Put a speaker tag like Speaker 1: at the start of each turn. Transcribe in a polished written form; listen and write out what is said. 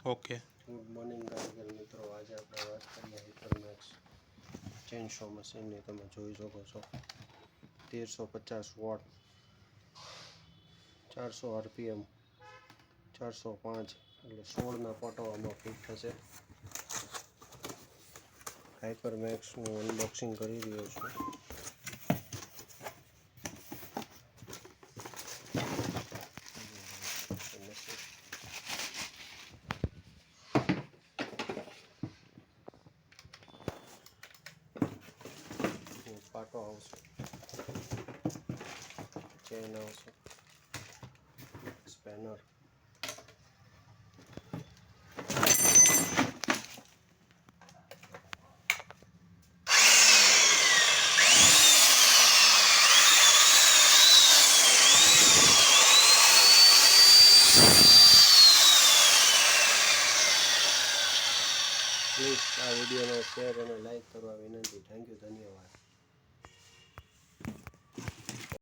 Speaker 1: Okay.
Speaker 2: Good morning કારીગર મિત્રો. આજે આપણે વાત કરીએ હાઇપરમેક્સ ચેનસો મશીનની. તમે જોઈ શકો છો 1350 વોટ, 400 RPM, 405 એટલે 16ના પોટો આમાં ફિટ થશે. હાઇપરમેક્સનું અનબોક્સિંગ કરી રહ્યો છું. પાટો આવશે, ચેન આવશે, સ્પેનર, પ્લીઝ આ વિડીયોને શેર અને લાઈક કરવા વિનંતી. થેન્ક યુ, ધન્યવાદ.